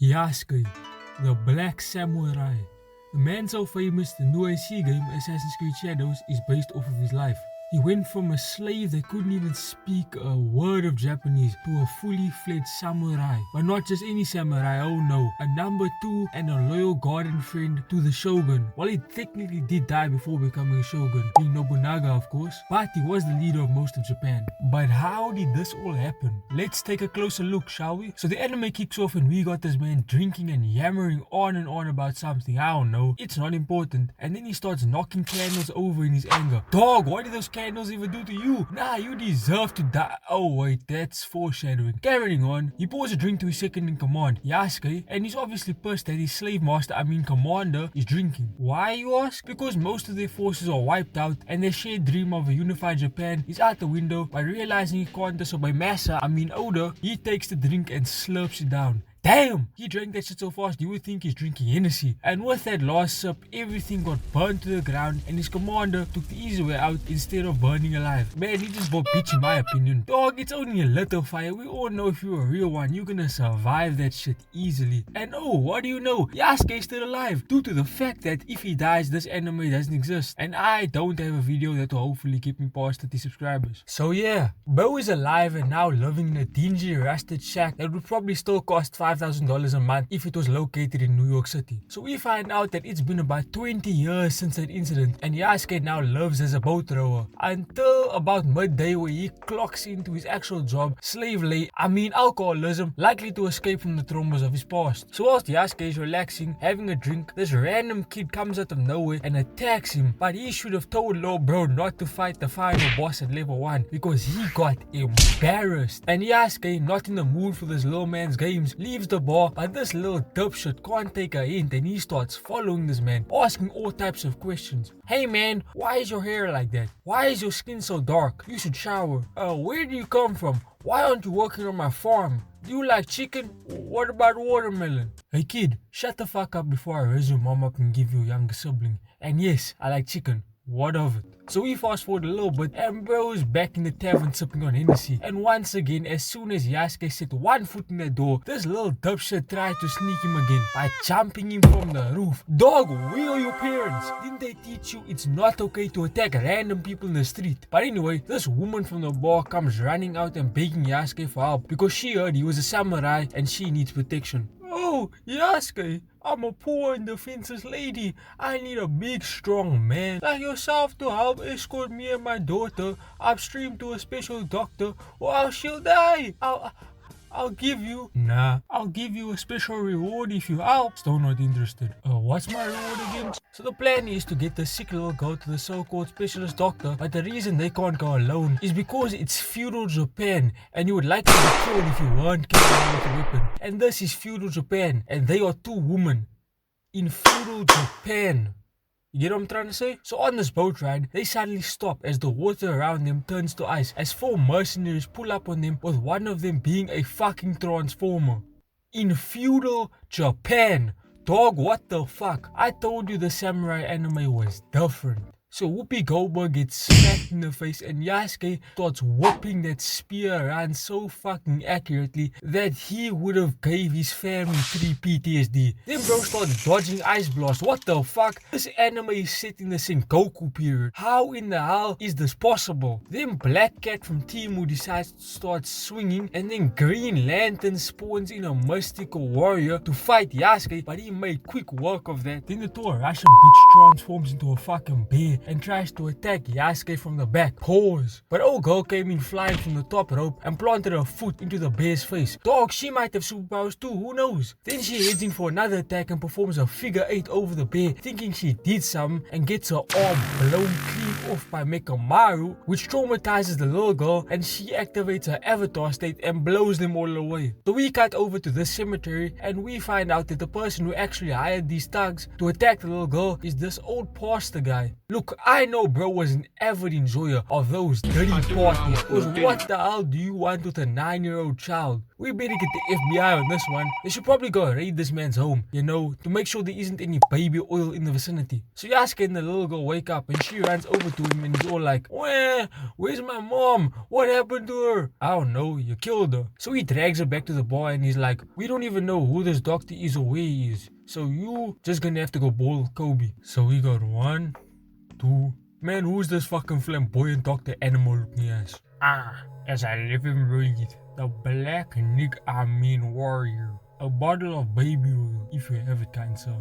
Yasuke, the Black Samurai. The man so famous the new AC game Assassin's Creed Shadows is based off of his life. He went from a slave that couldn't even speak a word of Japanese to a fully fledged samurai. But not just any samurai, oh no. A number 2 and a loyal guard and friend to the shogun. Well, he technically did die before becoming a shogun, being Nobunaga of course, but he was the leader of most of Japan. But how did this all happen? Let's take a closer look, shall we? So the anime kicks off and we got this man drinking and yammering on and on about something, I don't know, it's not important. And then he starts knocking candles over in his anger. Dog, what did those candles even do to you? Nah, you deserve to die. Oh wait, that's foreshadowing. Carrying on, he pours a drink to his second in command, Yasuke, and he's obviously pissed that his slave master, commander, is drinking. Why, you ask? Because most of their forces are wiped out and their shared dream of a unified Japan is out the window. By realizing he can't disobey Oda, he takes the drink and slurps it down. Damn! He drank that shit so fast you would think he's drinking Hennessy. And with that last sip, everything got burnt to the ground and his commander took the easy way out instead of burning alive. Man, he just bought bitch in my opinion. Dog, it's only a little fire. We all know if you're a real one, you're gonna survive that shit easily. And oh, what do you know? Yasuke's still alive due to the fact that if he dies, this anime doesn't exist. And I don't have a video that will hopefully keep me past 30 subscribers. So yeah, Bo is alive and now living in a dingy rusted shack that would probably still cost $5,000 a month if it was located in New York City. So we find out that it's been about 20 years since that incident and Yasuke now lives as a boat rower until about midday where he clocks into his actual job, alcoholism, likely to escape from the traumas of his past. So whilst Yasuke is relaxing, having a drink, this random kid comes out of nowhere and attacks him, but he should have told Lil Bro not to fight the final boss at level 1 because he got embarrassed. And Yasuke, not in the mood for this little man's games, leaves the bar, but this little dipshit can't take a hint and he starts following this man, asking all types of questions. Hey man, why is your hair like that? Why is your skin so dark? You should shower. Where do you come from? Why aren't you working on my farm? Do you like chicken? What about watermelon? Hey kid, shut the fuck up before I raise your mom up and give you a younger sibling. And yes, I like chicken. What of it? So we fast forward a little bit and bro is back in the tavern sipping on Hennessy. And once again, as soon as Yasuke set one foot in the door, this little dipshit tried to sneak him again by jumping him from the roof. Dog, where are your parents? Didn't they teach you it's not okay to attack random people in the street? But anyway, this woman from the bar comes running out and begging Yasuke for help because she heard he was a samurai and she needs protection. Oh, Yasuke, I'm a poor and defenseless lady. I need a big strong man like yourself to help escort me and my daughter upstream to a special doctor or else she'll die. I'll give you a special reward if you help. Still not interested. What's my reward again? So the plan is to get the sick little girl to the so-called specialist doctor, but the reason they can't go alone is because it's feudal Japan and you would likely be killed if you weren't carrying with a weapon. And this is feudal Japan and they are two women in feudal Japan. You get what I'm trying to say? So on this boat ride, they suddenly stop as the water around them turns to ice as 4 mercenaries pull up on them, with one of them being a fucking transformer. In feudal Japan. Dog, what the fuck? I told you the samurai anime was different. So Whoopi Goldberg gets smacked in the face and Yasuke starts whipping that spear around so fucking accurately that he would have gave his family 3 PTSD. Then bro starts dodging ice blast. What the fuck? This anime is set in the Sengoku period. How in the hell is this possible? Then Black Cat from Timu decides to start swinging and then Green Lantern spawns in a mystical warrior to fight Yasuke, but he made quick work of that. Then the tall Russian bitch transforms into a fucking bear and tries to attack Yasuke from the back. Pause. But old girl came in flying from the top rope and planted her foot into the bear's face. Dog, she might have superpowers too, who knows? Then she heads in for another attack and performs a figure 8 over the bear, thinking she did something, and gets her arm blown clean off by Mekamaru, which traumatizes the little girl and she activates her avatar state and blows them all away. So we cut over to this cemetery and we find out that the person who actually hired these thugs to attack the little girl is this old pastor guy. Look, Look, I know bro was an avid enjoyer of those dirty parties, because what the hell do you want with a 9-year-old child? We better get the FBI on this one. They should probably go raid this man's home, you know, to make sure there isn't any baby oil in the vicinity. So Yasuke and the little girl wake up and she runs over to him and he's all like, where's my mom? What happened to her? I don't know, you killed her. So he drags her back to the bar and he's like, we don't even know who this doctor is or where he is. So you just gonna have to go boil Kobe. So we got 1, 2. Man, who's this fucking flamboyant Dr. Animal looking ass? As I live and breathe, the black warrior. A bottle of baby oil, if you have it, kind sir.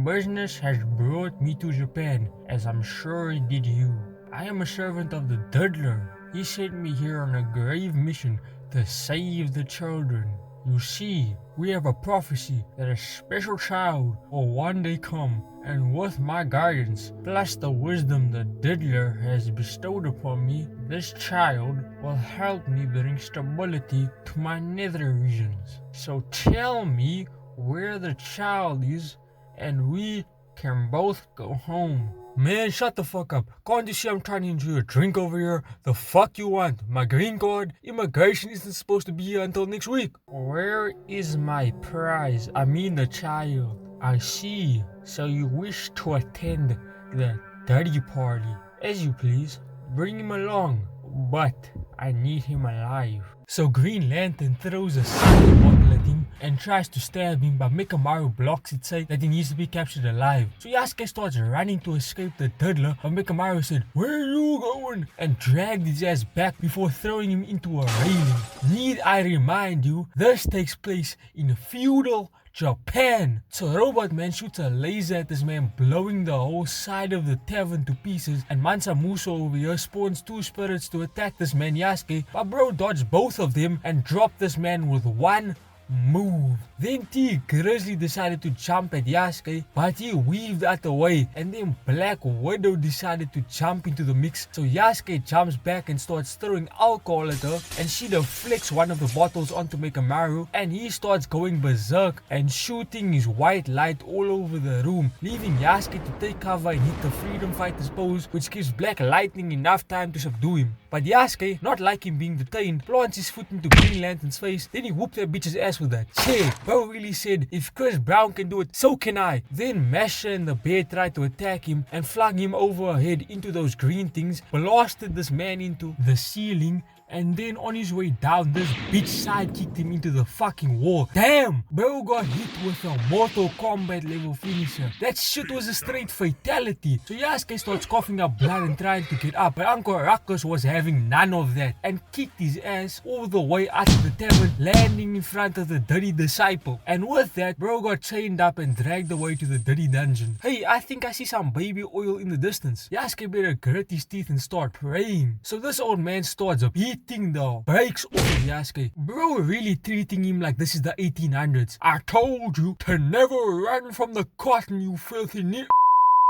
Business has brought me to Japan, as I'm sure it did you. I am a servant of the Diddler. He sent me here on a grave mission to save the children. You see, we have a prophecy that a special child will one day come, and with my guidance, plus the wisdom the Diddler has bestowed upon me, this child will help me bring stability to my nether regions. So tell me where the child is, and we can both go home. Man, shut the fuck up. Can't you see I'm trying to enjoy a drink over here? The fuck you want? My green card? Immigration isn't supposed to be here until next week. Where is my prize? I mean the child. I see. So you wish to attend the dirty party. As you please. Bring him along. But I need him alive. So Green Lantern throws a second bottle at him and tries to stab him, but Mekamaru blocks it, saying that he needs to be captured alive. So Yasuke starts running to escape the Diddler, but Mekamaru said, "Where are you going?" and dragged his ass back before throwing him into a railing. Need I remind you, this takes place in feudal Japan. So Robot Man shoots a laser at this man, blowing the whole side of the tavern to pieces, and Mansa Muso over here spawns 2 spirits to attack this man Yasuke, but bro dodged both of them and dropped this man with 1 move. Then T Grizzly decided to jump at Yasuke, but he weaved out the way, and then Black Widow decided to jump into the mix. So Yasuke jumps back and starts throwing alcohol at her, and she deflects one of the bottles onto Mekamaru, and he starts going berserk and shooting his white light all over the room, leaving Yasuke to take cover and hit the Freedom Fighter's pose, which gives Black Lightning enough time to subdue him. But Yasuke, not liking being detained, plants his foot into Green Lantern's face, then he whooped that bitch's ass with a chair. Bro really said, if Chris Brown can do it, so can I. Then Masha and the bear tried to attack him and flung him over her head into those green things, blasted this man into the ceiling, and then on his way down, this bitch sidekicked him into the fucking wall. Damn! Bro got hit with a Mortal Kombat level finisher. That shit was a straight fatality. So Yasuke starts coughing up blood and trying to get up, but Uncle Ruckus was having none of that and kicked his ass all the way out of the tavern, landing in front of the dirty disciple. And with that, bro got chained up and dragged away to the dirty dungeon. Hey, I think I see some baby oil in the distance. Yasuke better grit his teeth and start praying. So this old man starts beating the brakes off of Yasuke. Bro really treating him like this is the 1800s. I told you to never run from the cotton, you filthy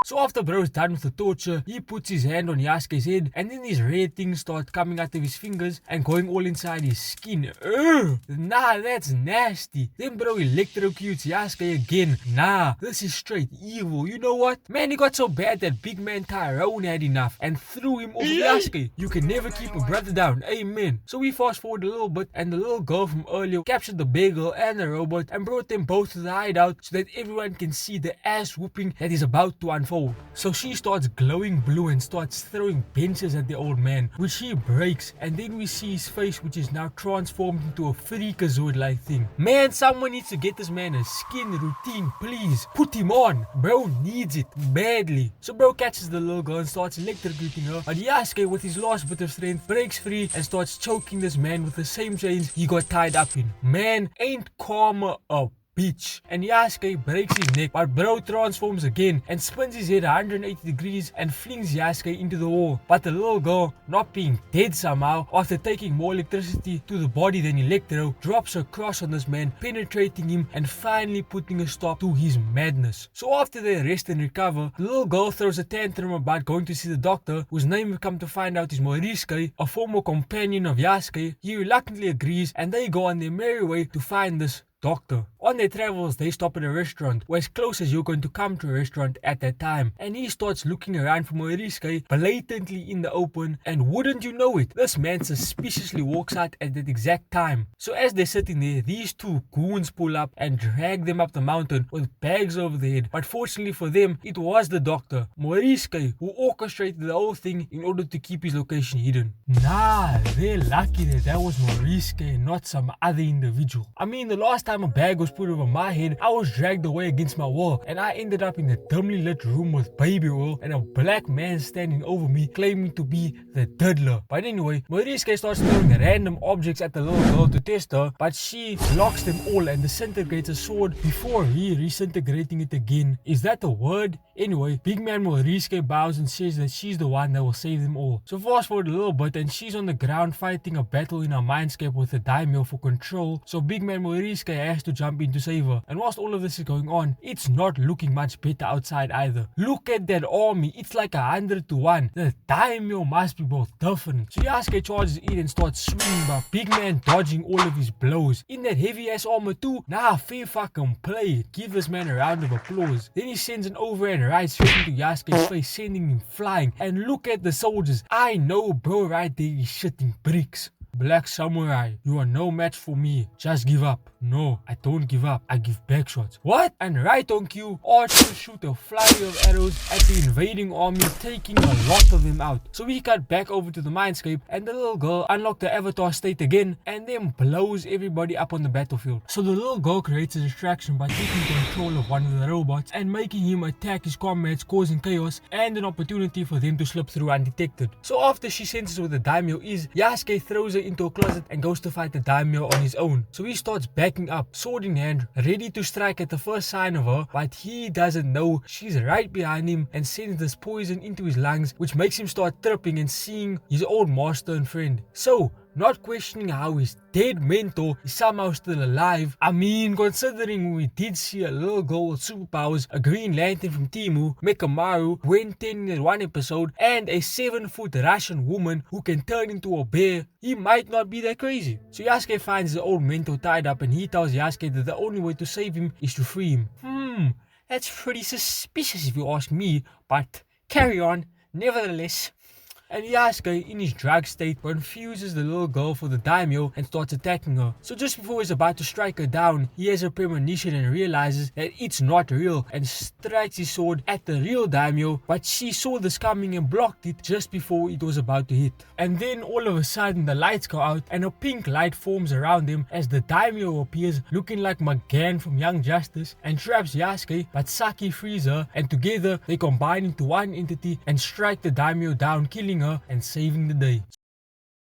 So after bro's done with the torture, he puts his hand on Yasuke's head, and then these red things start coming out of his fingers and going all inside his skin. Ugh! Nah, that's nasty. Then bro electrocutes Yasuke again. Nah, this is straight evil. You know what? Man, he got so bad that big man Tyrone had enough and threw him off Yasuke. You can never keep a brother down. Amen. So we fast forward a little bit, and the little girl from earlier captured the big girl and the robot and brought them both to the hideout so that everyone can see the ass whooping that is about to unfold. So she starts glowing blue and starts throwing benches at the old man, which he breaks, and then we see his face, which is now transformed into a freakazoid like thing. Man, someone needs to get this man a skin routine, please. Put him on. Bro needs it badly. So bro catches the little girl and starts electrocuting her, but Yasuke, with his last bit of strength, breaks free and starts choking this man with the same chains he got tied up in. Man, ain't karma a bitch. And Yasuke breaks his neck, but bro transforms again and spins his head 180 degrees and flings Yasuke into the wall. But the little girl, not being dead somehow, after taking more electricity to the body than Electro, drops a cross on this man, penetrating him and finally putting a stop to his madness. So after they rest and recover, the little girl throws a tantrum about going to see the doctor, whose name we come to find out is Morish, a former companion of Yasuke. He reluctantly agrees, and they go on their merry way to find this doctor. On their travels, they stop at a restaurant, or as close as you're going to come to a restaurant at that time, and he starts looking around for Morish blatantly in the open, and wouldn't you know it, this man suspiciously walks out at that exact time. So as they're sitting there, these two goons pull up and drag them up the mountain with bags over their head, but fortunately for them, it was the doctor, Morish, who orchestrated the whole thing in order to keep his location hidden. Nah, they're lucky that was Morish and not some other individual. I mean, the last time a bag was put over my head, I was dragged away against my will, and I ended up in a dimly lit room with baby oil and a black man standing over me claiming to be the diddler. But anyway, Morish starts throwing random objects at the little girl to test her, but she blocks them all and disintegrates a sword before redisintegrating it again. Is that a word? Anyway, big man Morish bows and says that she's the one that will save them all. So fast forward a little bit and she's on the ground fighting a battle in her mindscape with the daimyo for control, so big man Morish has to jump in to save her. And whilst all of this is going on, it's not looking much better outside either. Look at that army, it's like 100 to 1. The daimyo must be both different. So Yasuke charges in and starts swinging, but big man dodging all of his blows. In that heavy ass armor too? Nah, fair fucking play. Give this man a round of applause. Then he sends an overhand right straight into Yasuke's face, sending him flying. And look at the soldiers. I know bro right there is shitting bricks. Black samurai, you are no match for me. Just give up. No, I don't give up. I give back shots. What? And right on cue, archers shoot a flurry of arrows at the invading army, taking a lot of them out. So we cut back over to the mindscape, and the little girl unlocks the avatar state again, and then blows everybody up on the battlefield. So the little girl creates a distraction by taking control of one of the robots and making him attack his comrades, causing chaos and an opportunity for them to slip through undetected. So after she senses where the daimyo is, Yasuke throws her into a closet and goes to fight the daimyo on his own. So he starts backing up, sword in hand, ready to strike at the first sign of her, but he doesn't know she's right behind him and sends this poison into his lungs, which makes him start tripping and seeing his old master and friend. So not questioning how his dead mentor is somehow still alive. I mean, considering we did see a little girl with superpowers, a Green Lantern from Timu, Mekamaru, Ben 10 in one episode, and a 7-foot Russian woman who can turn into a bear, he might not be that crazy. So Yasuke finds the old mentor tied up and he tells Yasuke that the only way to save him is to free him. That's pretty suspicious if you ask me, but carry on, nevertheless. And Yasuke, in his drug state, confuses the little girl for the daimyo and starts attacking her. So just before he's about to strike her down, he has a premonition and realizes that it's not real and strikes his sword at the real daimyo, but she saw this coming and blocked it just before it was about to hit. And then all of a sudden the lights go out and a pink light forms around him as the daimyo appears looking like McGann from Young Justice and traps Yasuke, but Saki frees her, and together they combine into one entity and strike the daimyo down, killing her and saving the day.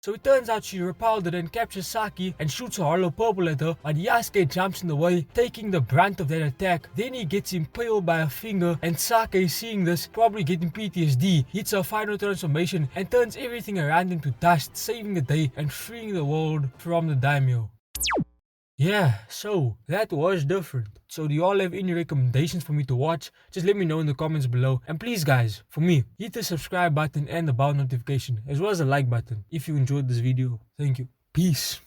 So it turns out she repelled it and captures Saki and shoots a hollow purple at her, but Yasuke jumps in the way, taking the brunt of that attack. Then he gets impaled by a finger, and Saki, seeing this, probably getting PTSD, hits her final transformation and turns everything around him to dust, saving the day and freeing the world from the daimyo. Yeah, so that was different. So do y'all have any recommendations for me to watch? Just let me know in the comments below. And please guys, for me, hit the subscribe button and the bell notification, as well as the like button if you enjoyed this video. Thank you. Peace.